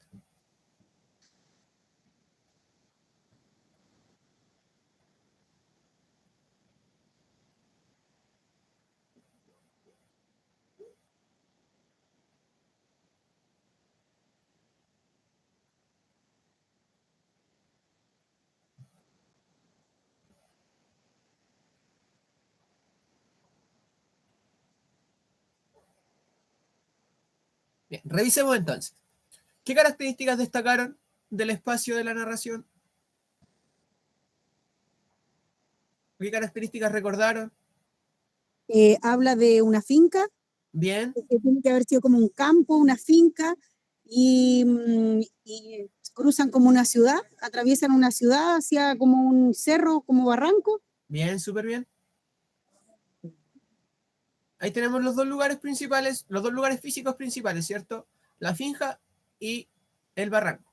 Bien, revisemos entonces. ¿Qué características destacaron del espacio de la narración? ¿Qué características recordaron? Habla de una finca, Bien, que tiene que haber sido como un campo, una finca, y cruzan como una ciudad, atraviesan una ciudad hacia como un cerro, como barranco. bien, súper bien. Ahí tenemos los dos lugares principales, los dos lugares físicos principales, ¿cierto? La finca y el barranco.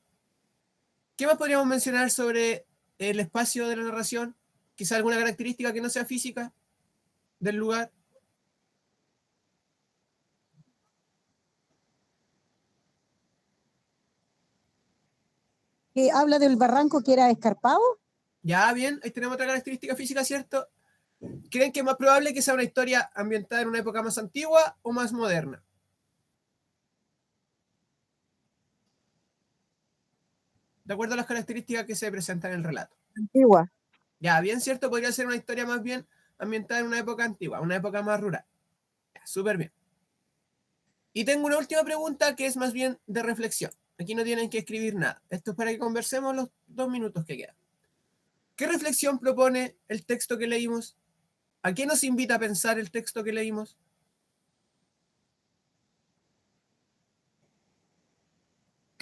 ¿Qué más podríamos mencionar sobre el espacio de la narración? Quizá alguna característica que no sea física del lugar. Que habla del barranco que era escarpado. Ya, bien, ahí tenemos otra característica física, ¿cierto? ¿Creen que es más probable que sea una historia ambientada en una época más antigua o más moderna? De acuerdo a las características que se presentan en el relato. Antigua. Ya, bien, ¿cierto? Podría ser una historia más bien ambientada en una época antigua, una época más rural. Ya, súper bien. Y tengo una última pregunta que es más bien de reflexión. Aquí no tienen que escribir nada. Esto es para que conversemos los 2 minutos que quedan. ¿Qué reflexión propone el texto que leímos? ¿A qué nos invita a pensar el texto que leímos?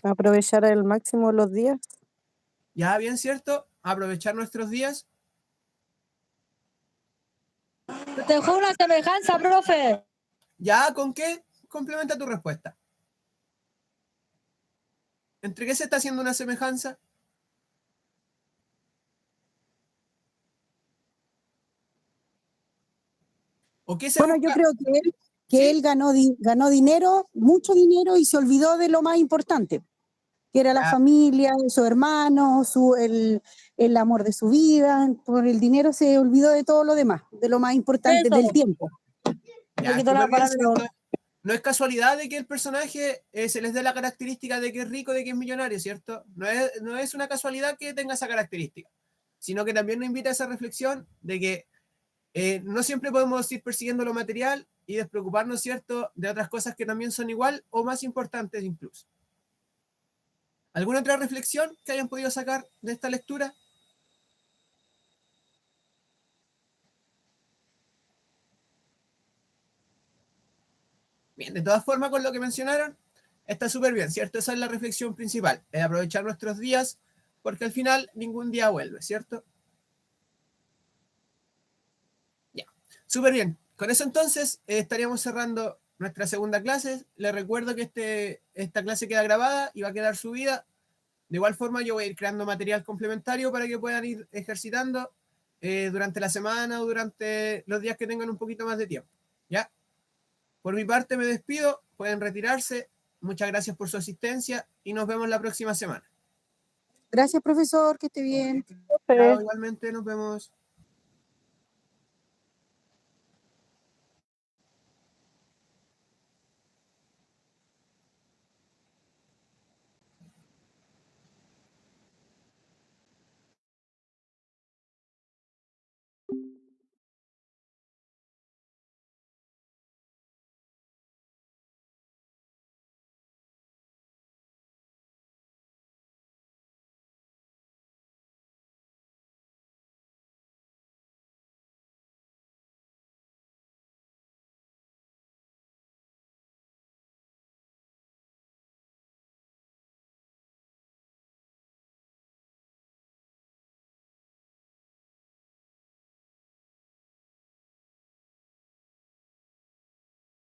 Aprovechar al máximo los días. Ya, bien, ¿cierto? Aprovechar nuestros días. Te dejó una semejanza, profe. ¿Ya con qué? Complementa tu respuesta. ¿Entre qué se está haciendo una semejanza? ¿O qué se Bueno, yo busca? creo que ¿Sí? él ganó dinero, mucho dinero, y se olvidó de lo más importante, que era la Ya, familia, su hermano, el amor de su vida. Por el dinero se olvidó de todo lo demás, de lo más importante, Eso. del tiempo. Le ya, quitó la súper bien, palabra. ¿cierto? No es casualidad de que el personaje se les dé la característica de que es rico, de que es millonario, ¿cierto? No es una casualidad que tenga esa característica, sino que también nos invita a esa reflexión de que no siempre podemos ir persiguiendo lo material y despreocuparnos, ¿cierto?, de otras cosas que también son igual o más importantes incluso. ¿Alguna otra reflexión que hayan podido sacar de esta lectura? Bien, de todas formas, con lo que mencionaron, está súper bien, ¿cierto? Esa es la reflexión principal, es aprovechar nuestros días, porque al final ningún día vuelve, ¿cierto? Ya, súper bien. Con eso entonces estaríamos cerrando nuestra segunda clase. Les recuerdo que esta clase queda grabada y va a quedar subida. De igual forma, yo voy a ir creando material complementario para que puedan ir ejercitando durante la semana o durante los días que tengan un poquito más de tiempo. ¿Ya? Por mi parte me despido, pueden retirarse. Muchas gracias por su asistencia y nos vemos la próxima semana. Gracias, profesor, que esté bien. Chao, igualmente, nos vemos.